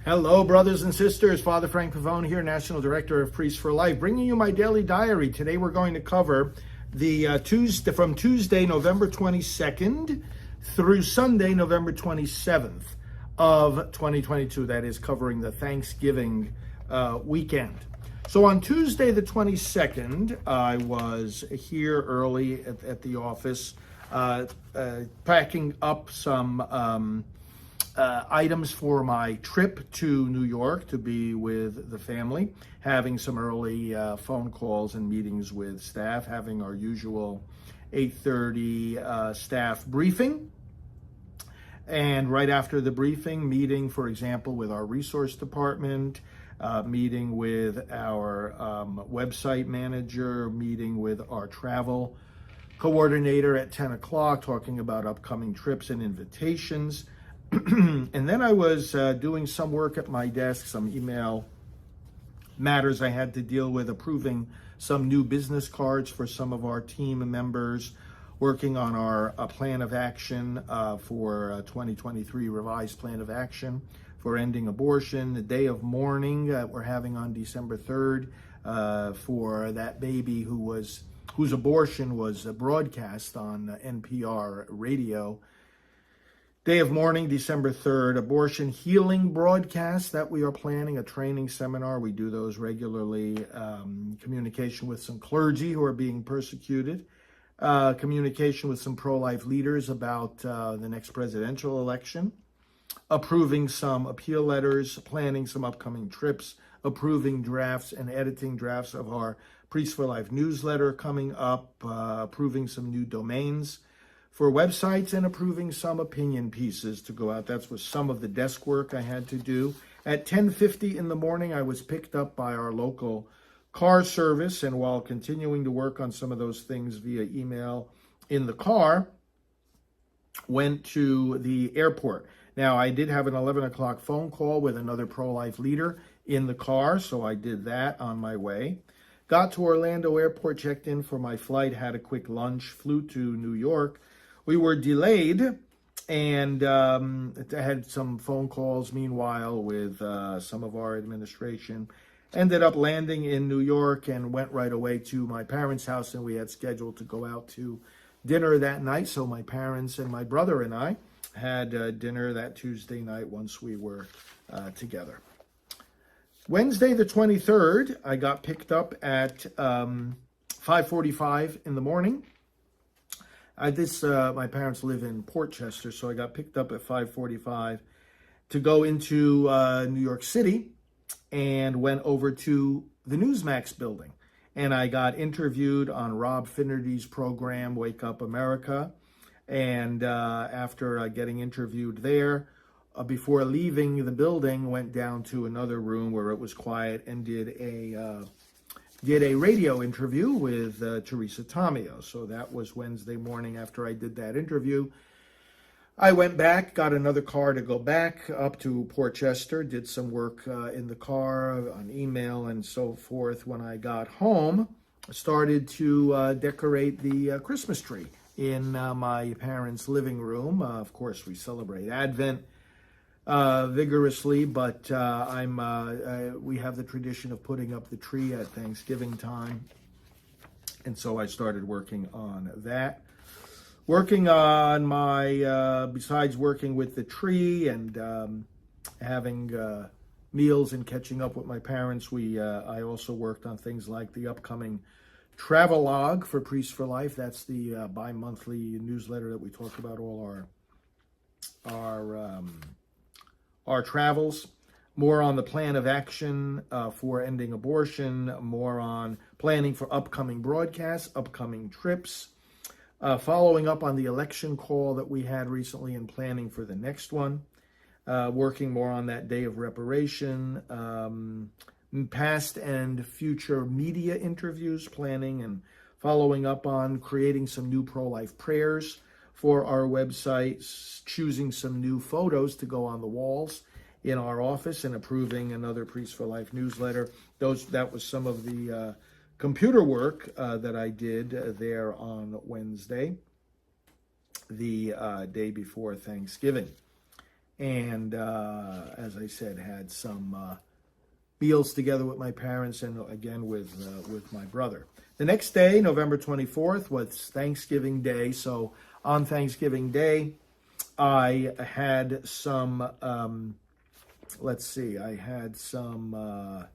Hello, brothers and sisters. Father Frank Pavone here, National Director of Priests for Life, bringing you my daily diary. Today we're going to cover the Tuesday, November 22nd through Sunday, November 27th of 2022. That is covering the Thanksgiving weekend. So on Tuesday, the 22nd, I was here early at the office, packing up some items for my trip to New York to be with the family, having some early phone calls and meetings with staff, having our usual 8:30 staff briefing. And right after the briefing, meeting, for example, with our resource department, meeting with our website manager, meeting with our travel coordinator at 10 o'clock, talking about upcoming trips and invitations. And then I was doing some work at my desk, some email matters I had to deal with, approving some new business cards for some of our team members, working on our plan of action for 2023 revised plan of action for ending abortion, the day of mourning we're having on December 3rd for that baby whose abortion was broadcast on NPR radio. Day of mourning, December 3rd, abortion healing broadcast that we are planning, a training seminar. We do those regularly. Communication with some clergy who are being persecuted. Communication with some pro-life leaders about the next presidential election. Approving some appeal letters, planning some upcoming trips, approving drafts and editing drafts of our Priests for Life newsletter coming up, approving some new domains for websites, and approving some opinion pieces to go out. That was some of the desk work I had to do. At 10:50 in the morning, I was picked up by our local car service, and while continuing to work on some of those things via email in the car, went to the airport. Now, I did have an 11 o'clock phone call with another pro-life leader in the car, so I did that on my way. Got to Orlando Airport, checked in for my flight, had a quick lunch, flew to New York. We were delayed, and I had some phone calls meanwhile with some of our administration. Ended up landing in New York and went right away to my parents' house, and we had scheduled to go out to dinner that night. So my parents and my brother and I had dinner that Tuesday night once we were together. Wednesday the 23rd, I got picked up at 5:45 in the morning. My parents live in Portchester, so I got picked up at 5:45 to go into New York City and went over to the Newsmax building. And I got interviewed on Rob Finnerty's program, Wake Up America. And after getting interviewed there, before leaving the building, went down to another room where it was quiet and did a radio interview with Teresa Tomeo. So that was Wednesday morning. After I did that interview, I went back, got another car to go back up to Portchester, did some work in the car on email and so forth. When I got home, I started to decorate the Christmas tree in my parents' living room. Of course, we celebrate Advent vigorously, but we have the tradition of putting up the tree at Thanksgiving time, and so I started working on that. Working on besides working with the tree and having meals and catching up with my parents, I also worked on things like the upcoming Travelogue for Priests for Life. That's the bi-monthly newsletter that we talk about all our travels, more on the plan of action for ending abortion, more on planning for upcoming broadcasts, upcoming trips, following up on the election call that we had recently and planning for the next one, working more on that day of reparation, past and future media interviews, planning and following up on creating some new pro-life prayers for our website, choosing some new photos to go on the walls in our office, and approving another Priests for Life newsletter. That was some of the computer work that I did there on Wednesday, the day before Thanksgiving. and as I said, had some meals together with my parents and again with my brother. The next day, November 24th, was Thanksgiving Day. So on Thanksgiving Day, I had some, I had some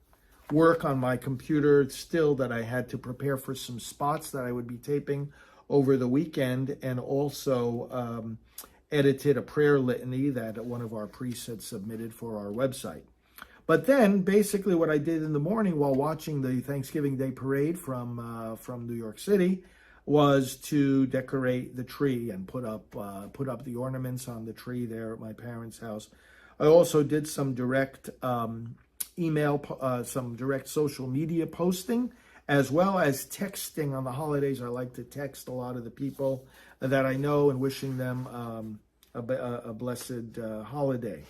work on my computer still that I had to prepare for some spots that I would be taping over the weekend, and also edited a prayer litany that one of our priests had submitted for our website. But then, basically, what I did in the morning while watching the Thanksgiving Day parade from New York City was to decorate the tree and put up the ornaments on the tree there at my parents' house. I also did some direct some direct social media posting, as well as texting on the holidays. I like to text a lot of the people that I know and wishing them a blessed holiday.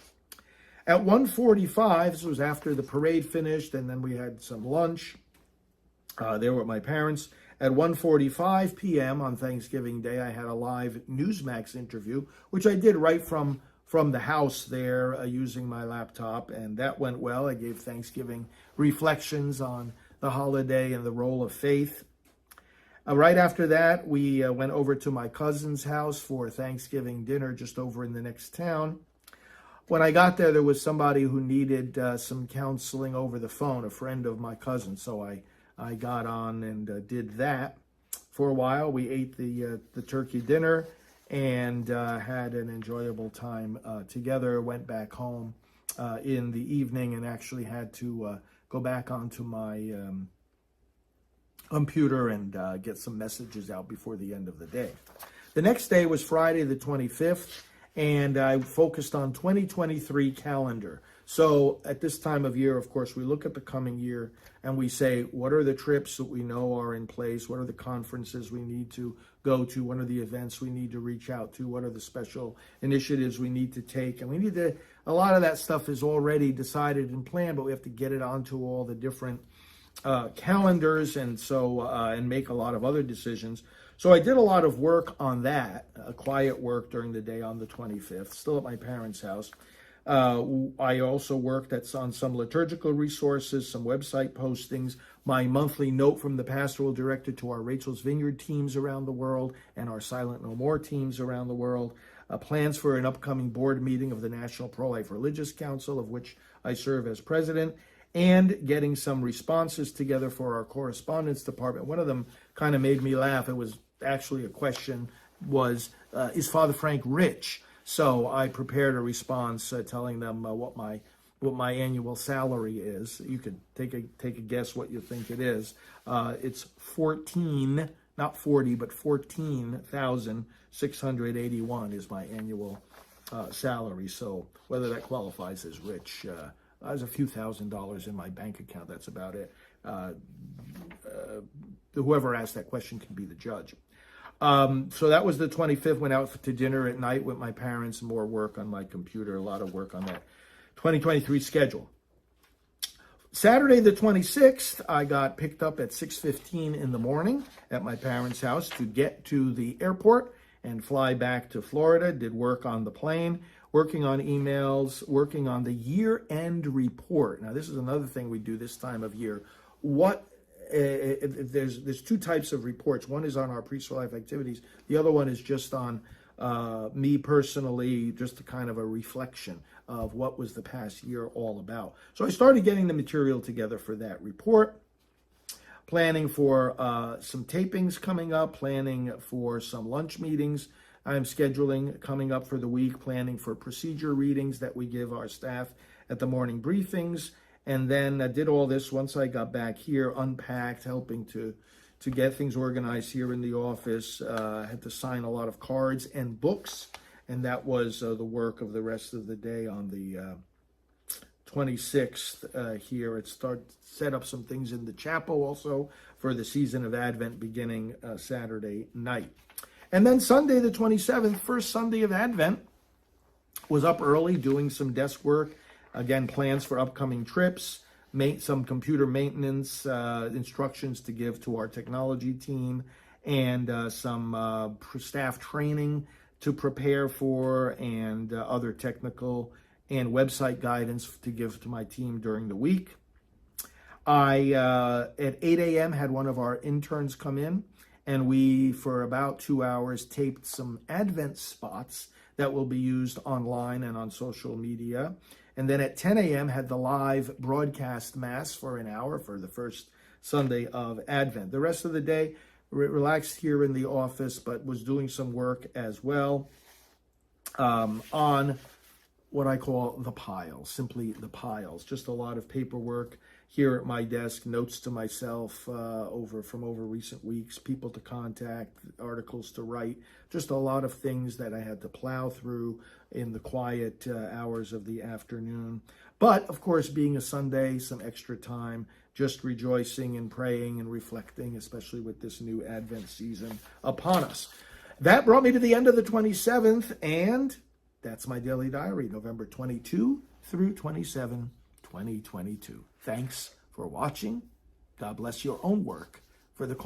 At 1:45, this was after the parade finished, and then we had some lunch there with my parents. At 1:45 p.m. on Thanksgiving Day, I had a live Newsmax interview, which I did right from the house there using my laptop, and that went well. I gave Thanksgiving reflections on the holiday and the role of faith. Right after that, we went over to my cousin's house for Thanksgiving dinner just over in the next town. When I got there was somebody who needed some counseling over the phone, a friend of my cousin. So I got on and did that for a while. We ate the turkey dinner and had an enjoyable time together. Went back home in the evening and actually had to go back onto my computer and get some messages out before the end of the day. The next day was Friday the 25th. And I focused on 2023 calendar. So at this time of year, of course, we look at the coming year and we say, what are the trips that we know are in place? What are the conferences we need to go to? What are the events we need to reach out to? What are the special initiatives we need to take? And we need to, a lot of that stuff is already decided and planned, but we have to get it onto all the different calendars and make a lot of other decisions. So I did a lot of work on that, quiet work during the day on the 25th, still at my parents' house. I also worked on some liturgical resources, some website postings, my monthly note from the pastoral director to our Rachel's Vineyard teams around the world and our Silent No More teams around the world, plans for an upcoming board meeting of the National Pro-Life Religious Council, of which I serve as president, and getting some responses together for our correspondence department. One of them kind of made me laugh. It was actually a question is Father Frank rich? So I prepared a response telling them what my annual salary is. You could take a guess what you think it is. It's 14, not 40, but 14,681 is my annual salary. So whether that qualifies as rich, there's a few $1,000s in my bank account. That's about it. Whoever asked that question can be the judge. So that was the 25th. Went out to dinner at night with my parents. More work on my computer. A lot of work on that 2023 schedule. Saturday the 26th, I got picked up at 6:15 in the morning at my parents' house to get to the airport and fly back to Florida. Did work on the plane, working on emails, working on the year-end report. Now, this is another thing we do this time of year. There's two types of reports. One is on our Priests for Life activities. The other one is just on me personally, just a kind of a reflection of what was the past year all about. So I started getting the material together for that report, planning for some tapings coming up, planning for some lunch meetings I'm scheduling coming up for the week, planning for procedure readings that we give our staff at the morning briefings. And then I did all this once I got back here, unpacked, helping to get things organized here in the office. I had to sign a lot of cards and books, and that was the work of the rest of the day on the 26th here. Set up some things in the chapel also for the season of Advent beginning Saturday night. And then Sunday the 27th, first Sunday of Advent, was up early doing some desk work. Again, plans for upcoming trips, some computer maintenance, instructions to give to our technology team, and some staff training to prepare for, and other technical and website guidance to give to my team during the week. I, at 8 a.m., had one of our interns come in, and we, for about 2 hours, taped some Advent spots that will be used online and on social media. And then at 10 a.m., had the live broadcast Mass for an hour for the first Sunday of Advent. The rest of the day, relaxed here in the office, but was doing some work as well on what I call the piles, simply the piles. Just a lot of paperwork here at my desk, notes to myself from over recent weeks, people to contact, articles to write, just a lot of things that I had to plow through in the quiet hours of the afternoon. But, of course, being a Sunday, some extra time, just rejoicing and praying and reflecting, especially with this new Advent season upon us. That brought me to the end of the 27th, and that's my daily diary, November 22 through 27, 2022. Thanks for watching. God bless your own work for the cause.